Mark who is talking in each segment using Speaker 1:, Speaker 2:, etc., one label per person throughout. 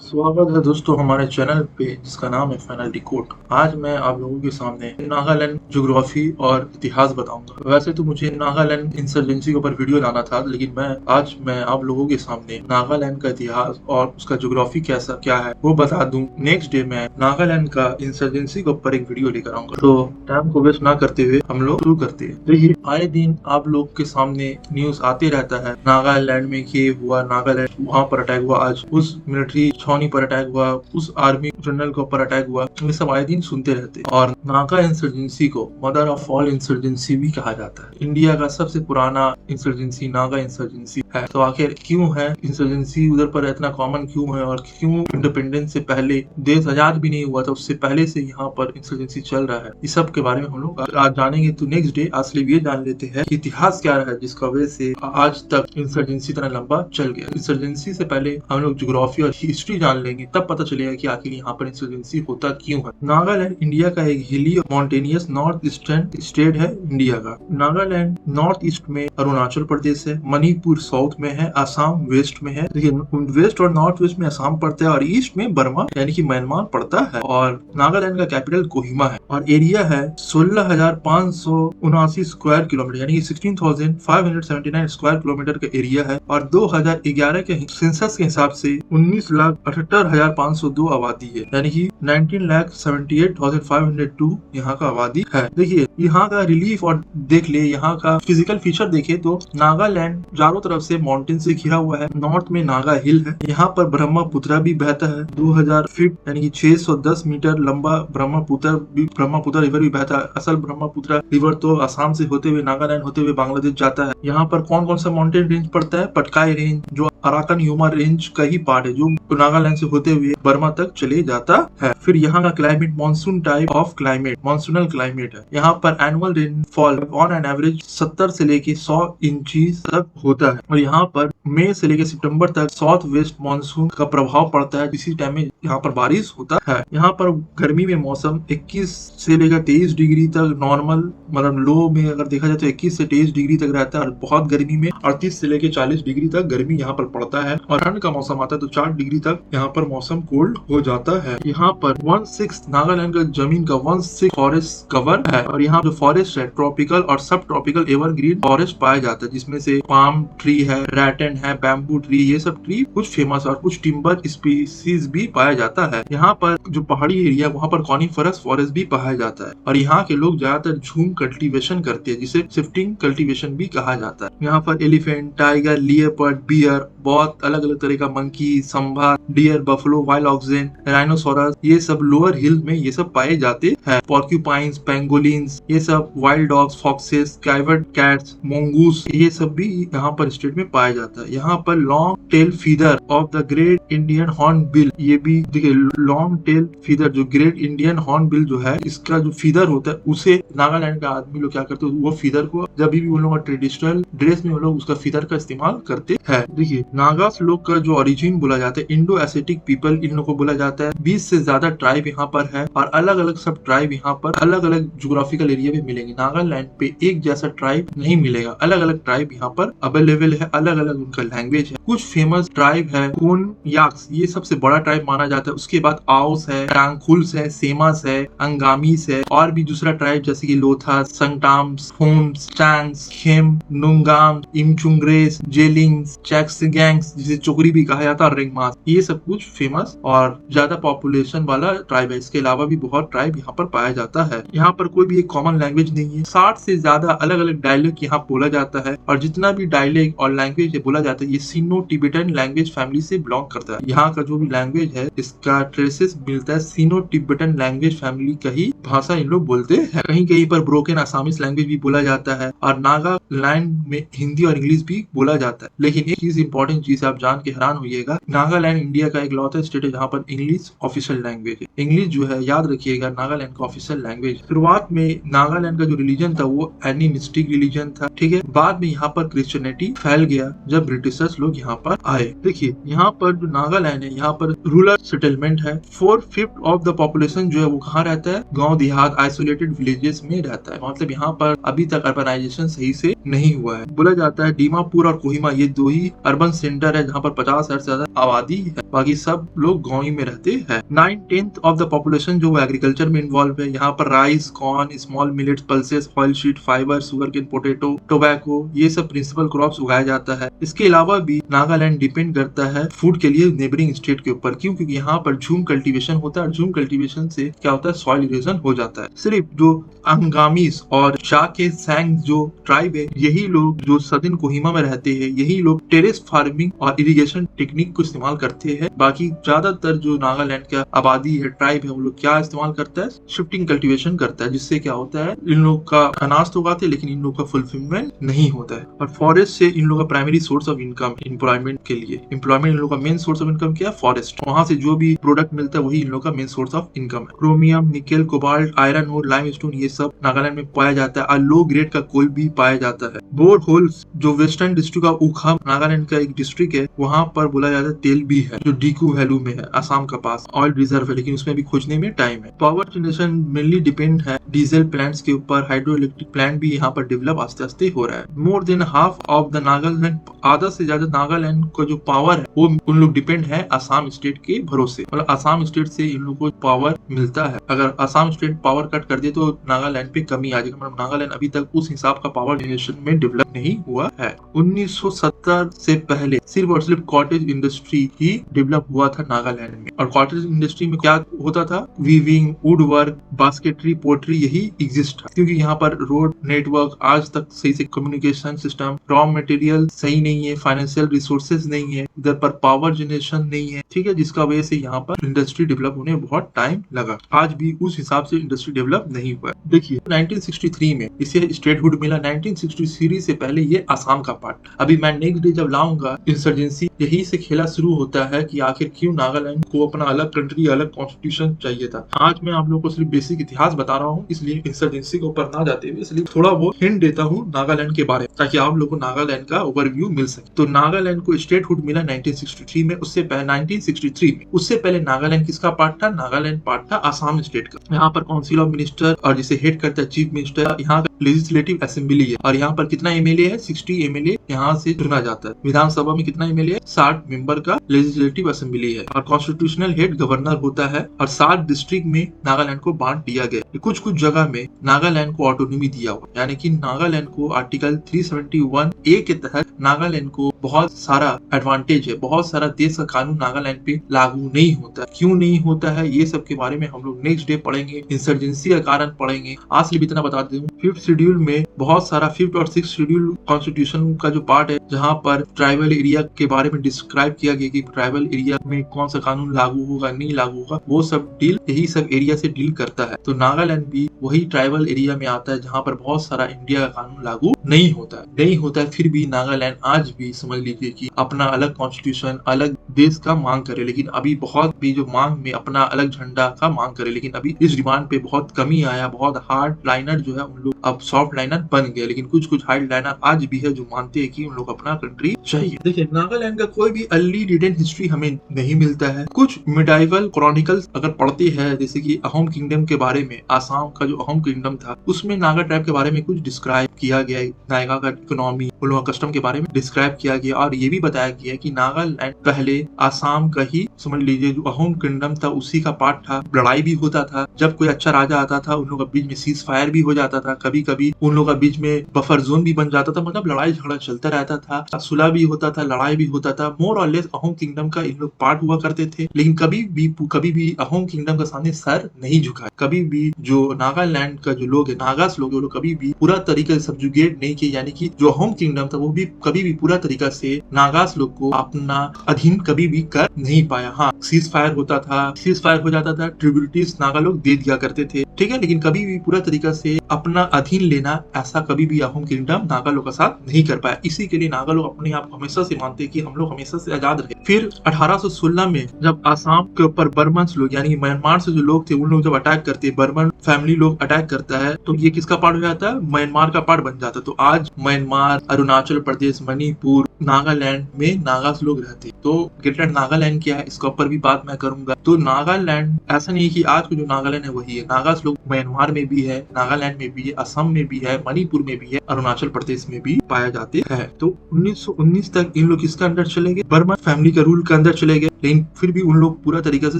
Speaker 1: स्वागत है दोस्तों हमारे चैनल पे जिसका नाम है फाइनल डिकोड। आज मैं आप लोगों के सामने नागालैंड ज्योग्राफी और इतिहास बताऊंगा। वैसे तो मुझे नागालैंड इंसर्जेंसी के ऊपर वीडियो लाना था, लेकिन मैं आप लोगों के सामने नागालैंड का इतिहास और उसका ज्योग्राफी कैसा क्या है वो बता दूं। नेक्स्ट डे मैं नागालैंड का इंसर्जेंसी के ऊपर एक वीडियो लेकर आऊंगा। तो टाइम को वेस्ट ना करते हुए हम लोग शुरू करते हैं। देखिए, आए दिन आप लोग के सामने न्यूज आते रहता है, नागालैंड में ये हुआ, नागालैंड वहाँ पर अटैक हुआ, आज उस मिलिट्री छावनी पर अटैक हुआ, उस आर्मी जनरल के ऊपर अटैक हुआ। ये सब आए दिन सुनते रहते हैं। और नागा इंसर्जेंसी को मदर ऑफ ऑल इंसर्जेंसी भी कहा जाता है। इंडिया का सबसे पुराना इंसर्जेंसी नागा इंसर्जेंसी है। तो आखिर क्यों है इंसर्जेंसी उधर पर इतना कॉमन क्यों है, और क्यों इंडिपेंडेंस से पहले देश आजाद भी नहीं हुआ था उससे पहले से यहाँ पर इंसर्जेंसी चल रहा है, इस सब के बारे में हम लोग आज जानेंगे। तो नेक्स्ट डे असली ये जान लेते हैं कि इतिहास क्या रहा है जिसका वजह से आज तक इंसर्जेंसी इतना लंबा चल गया। इंसर्जेंसी से पहले हम लोग ज्योग्राफी और हिस्ट्री जान लेंगे, तब पता चलेगा कि आखिर यहाँ पर इंसर्जेंसी होता क्यों है। नागालैंड इंडिया का एक हिली और माउंटेनियस नॉर्थ ईस्टर्न स्टेट है इंडिया का। नागालैंड नॉर्थ ईस्ट में अरुणाचल प्रदेश है, मणिपुर साउथ में है, असम वेस्ट में है। देखिए, वेस्ट और नॉर्थ वेस्ट में असम पड़ता है और ईस्ट में बर्मा यानी कि म्यांमार पड़ता है। और नागालैंड का कैपिटल कोहिमा है और एरिया है 16,579 स्क्वायर किलोमीटर यानी कि 16,579 स्क्वायर किलोमीटर का एरिया है। और 2011 के सेंसस के हिसाब से 19,78,502 आबादी है, यानी कि 19,78,502 यहाँ का आबादी है। देखिए, यहाँ का रिलीफ और देख ले, यहाँ का फिजिकल फीचर देखे तो नागालैंड चारों तरफ से माउंटेन से घिरा हुआ है। नॉर्थ में नागा हिल है, यहाँ पर ब्रह्मपुत्र भी बहता है, 2000 फीट यानी कि 610 मीटर लंबा ब्रह्मपुत्र रिवर भी बहता है। असल ब्रह्मपुत्र रिवर तो असम से होते हुए नागालैंड होते हुए बांग्लादेश जाता है। यहाँ पर कौन कौन सा माउंटेन रेंज पड़ता है? पटकाई रेंज, जो अराकन ह्यूमा रेंज का ही पार्ट है, जो नागालैंड से होते हुए बर्मा तक चले जाता है। फिर यहाँ का climate monsoon type of climate, monsoonal climate है। यहाँ पर annual rainfall on an average 70 से लेके 100 इंचेस तक होता है। और यहाँ पर मई से लेके सितंबर तक साउथ वेस्ट मानसून का प्रभाव पड़ता है, इसी टाइम में यहाँ पर बारिश होता है। यहाँ पर गर्मी में मौसम 21 से लेकर 23 डिग्री तक नॉर्मल, मतलब लो में अगर देखा जाए तो 21 से 23 डिग्री तक रहता है। और बहुत गर्मी में 38 से लेकर 40 डिग्री तक गर्मी यहाँ पर पड़ता है। और ठंड का मौसम आता है तो 4 डिग्री तक यहाँ पर मौसम कोल्ड हो जाता है। यहाँ पर 1/6 नागालैंड का जमीन का 1/6 फॉरेस्ट कवर है। और यहाँ जो फॉरेस्ट है ट्रॉपिकल और सब ट्रॉपिकल एवरग्रीन फॉरेस्ट पाया जाता है, जिसमें से पाम ट्री है, रैटन है, बैम्बू ट्री, ये सब ट्री कुछ फेमस और कुछ टिम्बर स्पीसीज भी पाया जाता है। यहाँ पर जो पहाड़ी एरिया वहाँ पर कॉनिफरस फॉरेस्ट भी पाया जाता है। और यहाँ के लोग ज्यादातर झूम कल्टीवेशन करते हैं, जिसे शिफ्टिंग कल्टीवेशन भी कहा जाता है। यहाँ पर एलिफेंट, टाइगर, लियोपर्ड, बियर, बहुत अलग अलग तरह का monkey, sambar, deer, buffalo, wild oxen, rhinoceros, ये सब लोअर हिल में ये सब पाए जाते हैं। पॉर्क्यूपाइंस, पेंगोलिन्स, ये सब वाइल्ड डॉग्स, फॉक्सेस, कैवर्ड कैट्स, मोंगूस, ये सब भी यहाँ पर स्टेट में पाया जाता है। यहाँ पर long tail feather of the great Indian horn bill, ये भी देखिए, लॉन्ग टेल फीदर जो ग्रेट इंडियन हॉर्न बिल जो है, इसका जो फीदर होता है उसे नागालैंड का आदमी लोग क्या करते हैं, वो फीदर को जब भी उन लोग ट्रेडिशनल ड्रेस में वो लोग उसका फीदर का इस्तेमाल करते हैं। देखिए, नागास लोग का जो ओरिजिन बोला जाता है, इंडो एसिटिक पीपल इन लोग को बोला जाता है। 20 से ज्यादा ट्राइब यहाँ पर है और अलग अलग सब ट्राइब यहाँ पर अलग अलग ज्योग्राफिकल एरिया में मिलेंगे। नागालैंड पे एक जैसा ट्राइब नहीं मिलेगा, अलग अलग ट्राइब यहाँ पर अवेलेबल है, अलग अलग उनका लैंग्वेज है। कुछ फेमस ट्राइब है, कोन याक्स, ये सबसे बड़ा ट्राइब माना जाता है। उसके बाद आओस है, टांगखुल्स है, सेमास है, अंगामीस है, और भी दूसरा ट्राइब जैसे कि लोथा, संगटाम्स, होम्स, चांग्स, खेम, नुंगाम, इमचुंग्रेस, जेलिंग्स, चैक्सगैंग्स, जिसे चोकरी भी कहा जाता है, रिंगमास, ये सब कुछ फेमस और ज्यादा पॉपुलेशन वाला ट्राइब है। इसके अलावा भी बहुत ट्राइब यहाँ पर पाया जाता है। यहाँ पर कोई भी एक कॉमन लैंग्वेज नहीं है, 60 से ज्यादा अलग अलग डायलेक्ट यहाँ बोला जाता है। और जितना भी डायलेक्ट और लैंग्वेज बोला जाता है, ये सिनो टिबेटन लैंग्वेज फैमिली से बिलोंग करता है। यहाँ का जो भी लैंग्वेज है, इसका ट्रेसेस मिलता है सिनो टिबेटन लैंग्वेज फैमिली का ही भाषा इन लोग बोलते हैं। कहीं कहीं पर ब्रोकन आसामीज लैंग्वेज भी बोला जाता है और नागालैंड में हिंदी और इंग्लिश भी बोला जाता है। लेकिन एक चीज इंपॉर्टेंट चीज आप जान के हैरान होइएगा, नागालैंड इंडिया का एक लौता स्टेट है जहाँ पर इंग्लिश ऑफिशियल लैंग्वेज है। इंग्लिश जो है, याद रखिएगा, नागालैंड का ऑफिशियल लैंग्वेज। शुरुआत में नागालैंड का जो रिलीजन था वो एनिमिस्टिक रिलीजन था, ठीक है। बाद में यहाँ पर क्रिश्चियनिटी फैल गया जब ब्रिटिशर्स लोग यहाँ पर आए। देखिए, यहाँ पर जो नागालैंड है, यहाँ पर रूरल सेटलमेंट है। 4/5 ऑफ द पॉपुलेशन जो है वो कहाँ रहता है? गांव देहात, आइसोलेटेड विलेजेस में रहता है। मतलब यहाँ पर अभी तक अर्बनाइजेशन सही से नहीं हुआ है। बोला जाता है दीमापुर और कोहिमा ये दो ही अर्बन सेंटर है जहाँ पर 50,000 से ज्यादा आबादी है, बाकी सब लोग गाँव ही में रहते हैं। 9/10 ऑफ द पॉपुलेशन जो एग्रीकल्चर में इन्वॉल्व है। यहाँ पर rice, corn, small millets, pulses, oil seed, fibre, sugar cane, potato, tobacco ये सब प्रिंसिपल क्रॉप्स उगाया जाता है। इसके अलावा भी नागालैंड डिपेंड करता है फूड के लिए नेबरिंग स्टेट के ऊपर। क्यों? क्योंकि यहाँ पर झूम कल्टीवेशन होता है और झूम कल्टीवेशन से क्या होता है, सॉइल इरोजन हो जाता है। सिर्फ जो अंगामीज और शाके सैंग जो ट्राइब है, यही लोग जो सदर्न कोहिमा में रहते हैं, यही लोग टेरेस फार्मिंग और इरिगेशन टेक्निक को इस्तेमाल करते हैं। बाकी ज्यादातर जो नागालैंड का आबादी है, ट्राइब है, वो लोग क्या इस्तेमाल करता है, शिफ्टिंग कल्टीवेशन करता है, जिससे क्या होता है इन लोग का अनाज तो उगाते हैं लेकिन इन लोग का फुलफिलमेंट नहीं होता है। और फॉरेस्ट से इन लोग का primary source of income employment के लिए, एम्प्लॉयमेंट इन लोग का मेन सोर्स ऑफ इनकम क्या है, फॉरेस्ट। वहां से जो भी प्रोडक्ट मिलता है वही इन लोग का मेन सोर्स ऑफ इनकम है। क्रोमियम, निकेल, कोबाल्ट, आयरन और लाइमस्टोन ये सब नागालैंड में पाया जाता है। और लो ग्रेड का कोल भी पाया जाता है। बोर होल्स जो वेस्टर्न डिस्ट्रिक्ट का उखा नागालैंड का एक डिस्ट्रिक्ट है, वहां पर बोला जाता है तेल भी है जो डीकू वैल्यू में है, असम का पास ऑयल रिजर्व है, लेकिन उसमें भी खोजने में टाइम है। पावर जनरेशन मेनली डिपेंड है डीजल प्लांट्स के ऊपर। हाइड्रो इलेक्ट्रिक प्लांट भी यहाँ पर डेवलप आस्ते आस्ते हो रहा है। More than half of the Nagaland, आधा से ज्यादा नागालैंड का जो पावर है वो उन लोग डिपेंड है असम स्टेट के भरोसे। मतलब असम स्टेट से इन लोग को पावर मिलता है। अगर असम स्टेट पावर कट कर दे तो नागालैंड पे कमी आ जाएगी। मतलब नागालैंड अभी तक उस हिसाब का पावर जनरेशन में डेवलप नहीं हुआ है। 1970 से पहले सिर्फ और सिर्फ कॉटेज इंडस्ट्री ही डेवलप हुआ था नागालैंड में। और कॉटेज इंडस्ट्री में क्या होता था, weaving, would work, basketry, poultry यही एग्जिस्ट था। क्योंकि यहाँ पर रोड नेटवर्क आज तक सही से कम्युनिकेशन सिस्टम, रॉ मटेरियल सही नहीं है, फाइनेंशियल रिसोर्सेज नहीं है, इधर पर पावर जनरेशन नहीं है, ठीक है, जिसका वजह से यहाँ पर इंडस्ट्री डेवलप होने में बहुत टाइम लगा। आज भी उस हिसाब से इंडस्ट्री डेवलप नहीं हुआ। देखिए 1963 में इसे स्टेटहुड मिला। 1963 से पहले ये असम का पार्ट। अभी मैं नेक्स्ट डे जब लाऊंगा इंसर्जेंसी, यही से खेला शुरू होता है कि आखिर क्यों नागालैंड को अपना अलग कंट्री, अलग कॉन्स्टिट्यूशन चाहिए था। आज मैं आप लोगों को सिर्फ बेसिक इतिहास बता रहा हूँ, इसलिए इंसर्जेंसी के ऊपर ना जाते हुए इसलिए थोड़ा वो हिंट देता हूँ नागालैंड के बारे में, ताकि आप लोगों को नागालैंड का ओवरव्यू मिल सके। तो नागालैंड को स्टेटहुड मिला 1963 में। उससे पहले 1963 में उससे पहले नागालैंड किसका पार्ट था? नागालैंड पार्ट था असम स्टेट का। यहाँ पर काउंसिल ऑफ मिनिस्टर और जिसे हेड करता है चीफ मिनिस्टर, यहाँ लेजिस्लेटिव असेंबली है। और यहाँ पर कितना एमएलए है? 60 एमएलए यहाँ से चुना जाता है। विधानसभा में कितना एमएलए है? 60 मेंबर का लेजिस्लेटिव असेंबली है। और कॉन्स्टिट्यूशनल हेड गवर्नर होता है। और 7 डिस्ट्रिक्ट में नागालैंड को बांट दिया गया। कुछ कुछ जगह में नागालैंड को ऑटोनॉमी दिया हुआ, यानी कि नागालैंड को आर्टिकल 371A के तहत नागालैंड को बहुत सारा एडवांटेज है, बहुत सारा देश का कानून नागालैंड पे लागू नहीं होता। क्यों नहीं होता है ये सब के बारे में हम लोग नेक्स्ट डे पढ़ेंगे, इंसर्जेंसी का कारण पढ़ेंगे। आज सिर्फ इतना बता दूं, 5th शेड्यूल में बहुत सारा 5th और 6th शेड्यूल कॉन्स्टिट्यूशन का जो पार्ट है, जहाँ पर ट्राइबल एरिया के बारे में डिस्क्राइब किया गया कि ट्राइबल एरिया में कौन सा कानून लागू होगा, नहीं लागू होगा, वो सब डील यही सब एरिया से डील करता है। तो नागालैंड भी वही ट्राइबल एरिया में आता है जहाँ पर बहुत सारा इंडिया का कानून लागू नहीं होता है। फिर भी नागालैंड आज भी समझ लीजिए कि अपना अलग कॉन्स्टिट्यूशन, अलग देश का मांग करे, लेकिन अभी बहुत भी जो मांग में अपना अलग झंडा का मांग करे, लेकिन अभी इस डिमांड पे बहुत कमी आया। बहुत हार्ड लाइनर जो है उन लोग अब सॉफ्ट लाइनर बन गए, लेकिन कुछ कुछ हार्ड लाइनर आज भी है जो मानते हैं कि उन लोग अपना कंट्री चाहिए। देखिए नागालैंड का कोई भी अर्ली रिटन हिस्ट्री हमें नहीं मिलता है। कुछ मिडाइवल क्रॉनिकल्स अगर पढ़ते हैं, जैसे कि अहोम किंगडम के बारे में, आसाम का जो अहोम किंगडम था उसमें नागा ट्राइब के बारे में कुछ डिस्क्राइब किया गया है। नागा का इकोनॉमी, उन लोगों का कस्टम के बारे में डिस्क्राइब किया गया और ये भी बताया गया कि नागालैंड पहले आसाम का ही समझ लीजिए जो अहोम किंगडम था उसी का पार्ट था। लड़ाई भी होता था, जब कोई अच्छा राजा आता था उन लोगों के बीच में सीज फायर भी हो जाता था, कभी कभी उन लोगों का बीच में बफर जोन भी बन जाता था, मतलब लड़ाई झगड़ा चलता रहता था, सुलह भी होता था, लड़ाई भी होता था। मोर और लेस अहोम किंगडम का इन लोग पार्ट हुआ करते थे, लेकिन कभी भी अहोम किंगडम का सामने सर नहीं झुका। कभी भी जो नागालैंड का जो लोग है, नागास लोग, वो लोग कभी भी पूरा तरीके से सब्जुगेट नहीं किए, यानी कि जो अहोम किंगडम था वो भी कभी भी पूरा तरीका से नागास लोग को अपना अधीन कभी भी कर नहीं पाया। हाँ, सीज फायर होता था, सीज फायर हो जाता था, ट्रिब्यूटरीज नागा लोग दे दिया करते थे, ठीक है, लेकिन कभी भी पूरा तरीका से अपना अधीन लेना ऐसा कभी भी अहोम किंगडम नागा लोग के साथ नहीं कर पाया। इसी के लिए नागा लोग अपने आप को हमेशा से मानते हैं कि हम लोग हमेशा से आजाद रहे। फिर 1816 में जब आसाम के ऊपर बर्मन लोग, यानी म्यांमार से जो लोग थे, उन लोग जब अटैक करते, बर्मन फैमिली लोग अटैक करता है, तो ये किसका पार्ट हो जाता है? म्यांमार का पार्ट बन जाता है। तो आज म्यांमार, अरुणाचल प्रदेश, मणिपुर, नागालैंड में नागास लोग रहते। तो ग्रेटर नागालैंड क्या है, इसके ऊपर भी बात मैं करूंगा। तो नागालैंड ऐसा नहीं कि आज को जो नागालैंड है वही है। नागास लोग म्यांमार में भी है, नागालैंड में भी है, असम में भी है, मणिपुर में भी है, अरुणाचल प्रदेश में भी पाया जाते हैं। तो 1919 तक इन लोग किसके अंदर चले गए? बर्मा फैमिली का रूल के अंदर चले गए, लेकिन फिर भी उन लोग पूरा तरीके से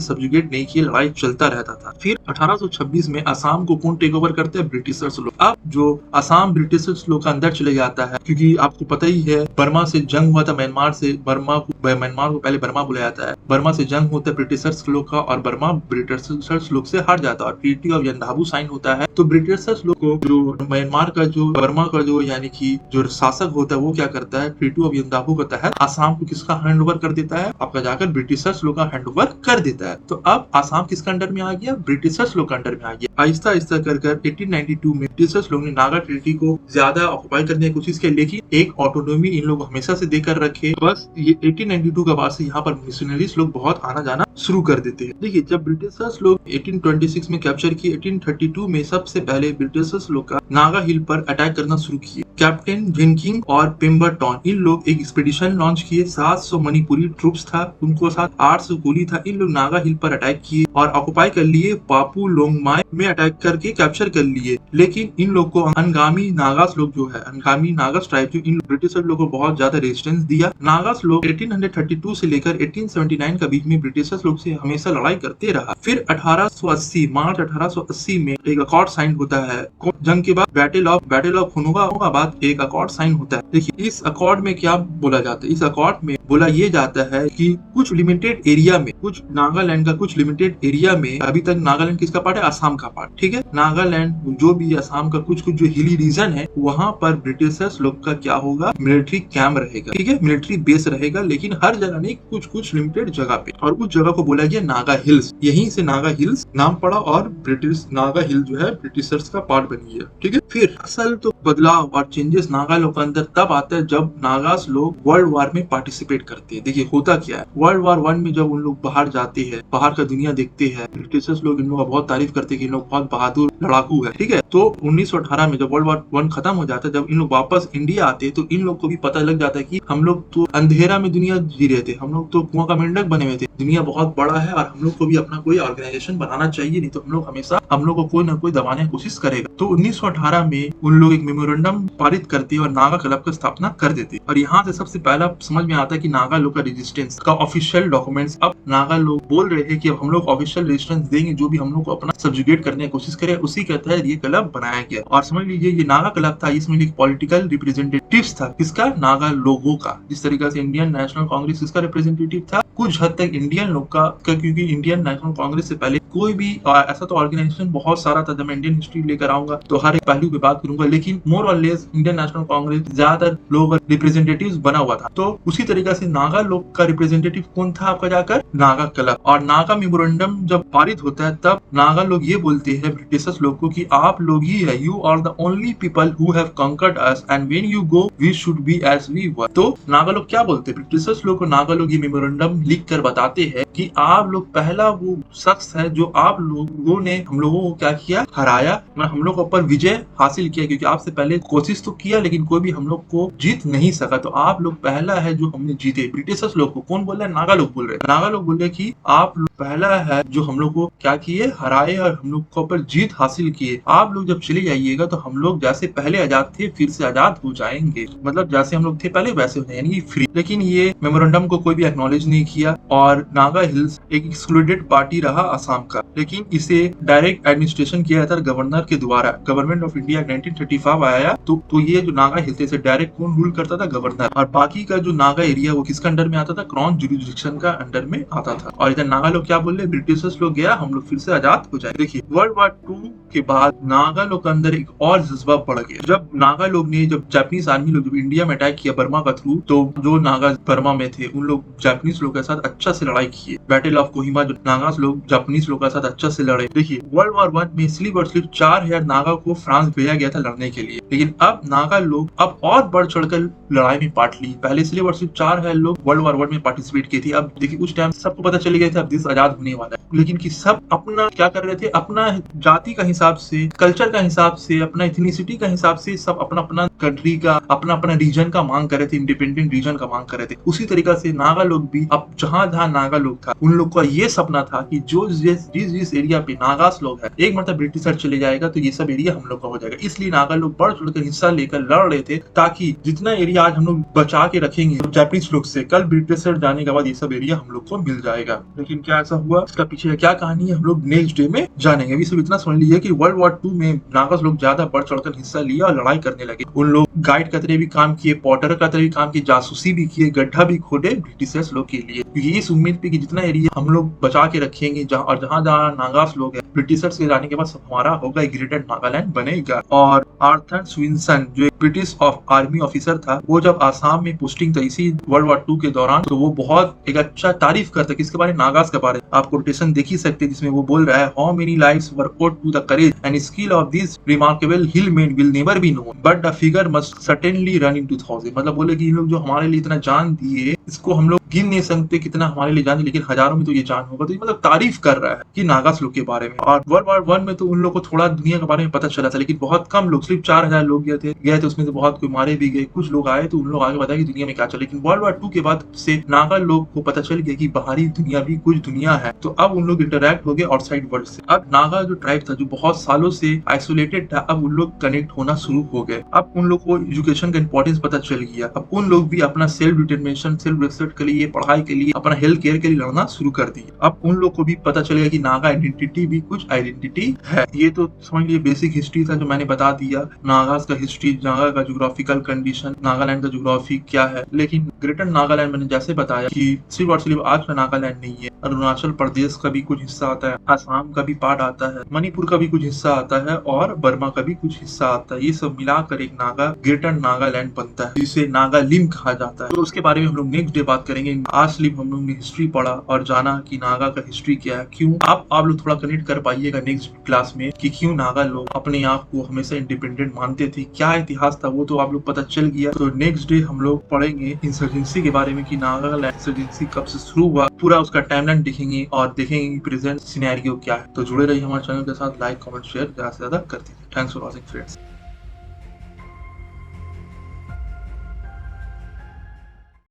Speaker 1: सब्जुगेट नहीं किए, लड़ाई चलता रहता था। फिर 1826 में असम को कौन टेक ओवर करते हैं? ब्रिटिशर्स लोग। अब जो असम ब्रिटिशर्स लोग का अंदर चले जाता है, क्योंकि आपको पता ही है बर्मा से जंग हुआ था, म्यांमार से म्यांमार को पहले बर्मा बुलाया जाता है, बर्मा से जंग होता है ब्रिटिशर्स लोग का और बर्मा ब्रिटिशर्स लोग से हट जाता है और ट्रीटी ऑफ यंदाबू साइन होता है। तो ब्रिटिशर्स लोग को जो म्यांमार का जो बर्मा का जो यानी कि जो शासक होता है वो क्या करता है? ट्रीटी ऑफ यंदाबू के तहत असम को किसका हैंड ओवर कर देता है? आपका जाकर ब्रिटिशर्स लोग का हैंड ओवर कर देता है। तो अब असम किसका अंडर में आ गया? ब्रिटिशर्स लोग का अंडर में आ गया। आहिस्ता आहिस्ता कर 1892 में ब्रिटिशर्स लोग ने नागा टेरिटरी को ज्यादा ऑक्युपाई करने की कोशिश की, लेकिन एक ऑटोनॉमी इन लोग हमेशा से देकर रखे। बस ये 1892 के बाद से यहाँ पर मिशनरीज लोग बहुत आना जाना शुरू कर देते हैं। देखिए, जब ब्रिटिशर्स लोग 1826 में कैप्चर किए, 1832 में सबसे पहले ब्रिटिशर्स लोग का नागा हिल पर अटैक करना शुरू किए। कैप्टन जेनकिंग और पेम्बरटॉन इन लोग एक एक्सपेडिशन लॉन्च किए। 700 मणिपुरी ट्रूप्स था, उनको साथ 800 कुली था। इन लोग नागा हिल पर अटैक किए और ऑक्युपाई कर लिए। पापू लोंगमाई में अटैक करके कैप्चर कर लिए, लेकिन इन लोग को अनगामी नागास लोग जो है, अनगामी नागास ट्राइब जो इन ब्रिटिशर्स लोग को बहुत ज्यादा रेजिस्टेंस दिया। नागास लोग 1832 से लेकर 1879 का बीच में ब्रिटिशर्स लोग से हमेशा लड़ाई करते रहा। फिर 1880 मार्च 1880 में एक अकॉर्ड साइन होता है। जंग के बाद बैटल ऑफ खुनुगा बाद एक अकॉर्ड साइन होता है। देखिए, इस अकॉर्ड में क्या बोला जाता है? इस अकॉर्ड में बोला ये जाता है कि कुछ लिमिटेड एरिया में, कुछ नागालैंड का कुछ लिमिटेड एरिया में, अभी तक नागालैंड किसका पार्ट है? असम का पार्ट, ठीक है। नागालैंड जो भी असम का कुछ जो हिली रीजन है, वहाँ पर ब्रिटिशर्स लोग का क्या होगा? मिलिट्री कैंप रहेगा, ठीक है, मिलिट्री बेस रहेगा, लेकिन हर जगह नहीं, कुछ लिमिटेड जगह पे। और उस जगह को बोला गया नागा हिल्स। यहीं से नागा हिल्स नाम पड़ा और ब्रिटिश नागा हिल जो है ब्रिटिशर्स का पार्ट बन गया, ठीक है। फिर असल तो बदलाव और चेंजेस नागा लोग के अंदर तब आता है जब नागास लोग वर्ल्ड वार में पार्टिसिपेट करते हैं। देखिए, होता क्या है, वर्ल्ड वार 1 में जब उन लोग बाहर जाते हैं, बाहर का दुनिया देखते हैं, ब्रिटिशर्स लोग इन लोग का बहुत तारीफ करते हैं कि इन लोग बहुत बहादुर लड़ाकू है, ठीक है। तो 1918 में जब वर्ल्ड वार 1 खत्म हो जाता है, जब इन लोग वापस इंडिया आते हैं, तो इन लोग को भी पता लग जाता है कि हम लोग तो अंधेरा में दुनिया जी रहे थे, हम लोग तो कुआं का मेंढक बने हुए थे, दुनिया बहुत बड़ा है और हम लोग को भी अपना कोई ऑर्गेनाइजेशन बनाना चाहिए, नहीं तो हम लोग हमेशा हम लोग को कोई ना कोई दबाने की कोशिश करेगा। तो 1918 में उन लोग एक मेमोरेंडम पारित करते हैं और नागा क्लब की स्थापना कर देते हैं। और यहाँ से सबसे पहला समझ में आता है कि नागा लोग का रेजिस्टेंस का ऑफिशियल डॉक्यूमेंट्स, अब नागा लोग बोल रहे हैं कि अब हम लोग ऑफिशियल रेजिस्टेंस देंगे, जो भी हम लोग को अपना सब्जुगेट करने की कोशिश करे, उसी के तहत ये क्लब बनाया गया। और समझ लीजिए, ये नागा क्लब था, इसमें एक पॉलिटिकल रिप्रेजेंटेटिव्स था, किसका? नागा लोगों का। जिस तरीके से इंडियन नेशनल कांग्रेस किसका रिप्रेजेंटेटिव था? कुछ हद तक इंडियन लोग का, क्योंकि इंडियन नेशनल कांग्रेस से पहले कोई भी ऐसा तो ऑर्गेनाइजेशन बहुत सारा था। जब मैं इंडियन हिस्ट्री लेकर आऊंगा तो हर एक पहलू पे बात करूंगा, लेकिन मोर और लेस इंडियन नेशनल कांग्रेस ज्यादातर लोग रिप्रेजेंटेटिव्स बना हुआ था। तो उसी तरीके से नागा लोग का रिप्रेजेंटेटिव कौन था? आपका जाकर नागा क्लब। और नागा मेमोरेंडम जब पारित होता है, तब नागा लोग ये बोलते हैं ब्रिटिशर्स लोग को कि आप लोग ही है, you are the only people who have conquered us and when you go we should be as we were. तो नागा लोग क्या बोलते हैं? ब्रिटिशर्स लोग को नागा लोग ये मेमोरेंडम लिख कर बताते हैं कि आप लोग पहला वो शख्स है जो आप लोगों ने हम लोगों को क्या किया? हराया, हम लोग ऊपर विजय हासिल किया, क्योंकि आपसे पहले कोशिश तो किया लेकिन कोई भी हम लोग को जीत नहीं सका। तो आप लोग पहला है जो हमने जीते। ब्रिटिशर्स लोग को कौन बोल रहा है? नागा लोग बोल रहे हैं। नागा लोग बोल रहे कि आप लोग पहला है जो हम लोग को क्या किए? हराए और हम लोग के ऊपर जीत हासिल किए। आप लोग जब चले जाइएगा तो हम लोग जैसे पहले आजाद थे फिर से आजाद हो जाएंगे, मतलब जैसे हम लोग थे पहले वैसे हो जाएंगे, फ्री। लेकिन ये मेमोरेंडम को कोई भी एक्नॉलेज नहीं किया और नागा हिल्स एक एक्सक्लूडेड पार्टी रहा असम का। लेकिन इसे डायरेक्ट एडमिनिस्ट्रेशन किया जाता है गवर्नर के द्वारा। गवर्नमेंट ऑफ इंडिया 1935 आया तो ये जो नागा हिल्स से डायरेक्ट कौन रूल करता था? गवर्नर। और बाकी का जो नागा एरिया वो किसका अंडर में आता था? क्राउन जुरिसडिक्शन का अंडर में आता था। और इधर नागा लोग क्या बोल रहे? ब्रिटिशर्स लोग गया, हम लोग फिर से आजाद हो जाए। देखिए, वर्ल्ड वार 2 के बाद नागा लोग के अंदर एक और जज्बा बढ़ गया। जब नागा लोग ने, जब जापानीज आर्मी लोग जब इंडिया में अटैक किया बर्मा का थ्रू, तो जो नागा बर्मा में थे उन लोग जापानीज लोग के साथ अच्छा से लड़ाई किए। बैटल ऑफ कोहिमा जो नागास लोग जापानीज लोग के साथ अच्छा से लड़े। देखिए, वर्ल्ड वार 1 में सिर्फ और सिर्फ 4000 नागा को फ्रांस भेजा गया था लड़ने के लिए, लेकिन अब नागा लोग अब और बढ़ चढ़कर लड़ाई में पार्ट ली। पहले सिर्फ और सिर्फ 4000 लोग वर्ल्ड वार 1 में पार्टिसिपेट किए थे। अब देखिए, उस टाइम सबको पता चल गया था अब देश आजाद होने वाला है, लेकिन कि सब अपना क्या कर रहे थे? अपना जाति का हिसाब से, कल्चर का हिसाब से, अपना इथनिसिटी का हिसाब से सब अपना अपना कंट्री का अपना अपना रीजन का मांग कर रहे थे, इंडिपेंडेंट रीजन का मांग कर रहे थे। उसी तरीका से नागा लोग भी अब जहां जहां नागा लोग था उन लोग का ये सपना था कि जो जिस एरिया पे नागास लोग है एक मतलब ब्रिटिशर चले जाएगा तो ये सब एरिया हम लोग का हो जाएगा। इसलिए नागा लोग बढ़ चढ़कर हिस्सा लेकर लड़ रहे थे ताकि जितना एरिया आज हम लोग बचा के रखेंगे जापानीज लोग से, कल ब्रिटिशर जाने के बाद ये सब एरिया हम लोग को मिल जाएगा। लेकिन क्या ऐसा हुआ, इसका पीछे क्या कहानी है हम लोग नेक्स्ट डे में जानेंगे। अभी सब इतना समझ लीजिए कि वर्ल्ड वॉर 2 में नागास लोग ज्यादा बढ़ चढ़कर हिस्सा लिया और लड़ाई करने लगे। उन लोग गाइड का तरह भी काम किए, पॉटर का तरह भी काम किए, जासूसी भी किए, गड्ढा भी खोदे ब्रिटिशर्स लोग के लिए, क्योंकि इस उम्मीद पे कि जितना एरिया हम लोग बचा के रखेंगे और जहां जहां नागास लोग हैं ब्रिटिशर्स के जाने के बाद सब हमारा होगा, ग्रेटर नागालैंड बनेगा। और आर्थर स्विंसन जो एक ब्रिटिश आर्मी ऑफिसर था, वो जब आसाम में पोस्टिंग थी इसी वर्ल्ड वॉर 2 के दौरान, तो वो बहुत एक अच्छा तारीफ करता है किसके बारे, नागास के बारे। आप कोटेशन देख ही सकते हैं जिसमें वो बोल रहा है, how many lives were put to the courage and skill of this remarkable hill man will never be known but the figure must certainly run in 2000। मतलब बोले कि इन लोग जो हमारे लिए इतना जान दिए इसको हम लोग गिन नहीं सकते कितना हमारे लिए जान, लेकिन हजारों में तो ये जान होगा। तो ये मतलब तारीफ कर रहा है कि नागास लोग के बारे में। और वर्ल्ड वॉर 1 में तो उन लोग को थोड़ा दुनिया के बारे में पता चला था, लेकिन बहुत कम लोग, सिर्फ 4000 लोग गए थे उसमें से बहुत कोई मारे भी गए, कुछ लोग आए तो उन लोग आगे बताया कि दुनिया में क्या चला। लेकिन वर्ल्ड वॉर 2 के बाद से नागा लोग को पता चल गया कि बाहरी दुनिया भी कुछ दुनिया है, तो अब उन लोग इंटरैक्ट हो गए आउटसाइड वर्ल्ड से। अब नागा जो ट्राइब था जो बहुत सालों से आइसोलेटेड था, अब उन लोग कनेक्ट होना शुरू हो गए। अब उन लोग को एजुकेशन का इंपॉर्टेंस पता चल गया। अब उन लोग भी अपना सेल्फ डिटर्मिनेशन, सेल्फ रिस्पेक्ट के लिए, पढ़ाई के लिए, अपना हेल्थ केयर के लिए लड़ना शुरू कर दिया। अब उन लोग को भी पता चलेगा कि नागा आइडेंटिटी भी कुछ आइडेंटिटी है। ये तो समझ लिए बेसिक हिस्ट्री था जो मैंने बता दिया, नागास का हिस्ट्री, नागा का ज्योग्राफिकल कंडीशन, नागालैंड का ज्योग्राफी क्या है। लेकिन ग्रेटर नागालैंड मैंने जैसे बताया कि सिर्फ और सिर्फ आज का नागालैंड नहीं है, अरुणाचल प्रदेश का भी कुछ हिस्सा आता है, आसाम का भी पार्ट आता है, मणिपुर का भी कुछ हिस्सा आता है और बर्मा का भी कुछ हिस्सा आता है। ये सब मिलाकर एक नागा ग्रेटर नागालैंड बनता है, जिसे नागालिम कहा जाता है। तो उसके बारे में हम लोग नेक्स्ट डे बात करेंगे। आज सिर्फ हम लोग ने हिस्ट्री पढ़ा और जाना कि नागा का हिस्ट्री क्या है, क्यों आप लोग थोड़ा कनेक्ट कर पाइएगा नेक्स्ट क्लास में कि क्यों नागा लोग अपने आप को हमेशा इंडिपेंडेंट मानते थे, क्या इतिहास था वो तो आप लोग पता चल गया। तो नेक्स्ट डे हम लोग पढ़ेंगे इंसर्जेंसी के बारे में कि नागालैंड इंसर्जेंसी कब से शुरू हुआ, पूरा उसका टाइमलाइन देखेंगे और देखेंगे प्रेजेंट सिनेरियो क्या है। तो जुड़े रहिए हमारे चैनल के साथ, लाइक कमेंट शेयर ज्यादा से ज्यादा कर दीजिए। Thanks for watching friends.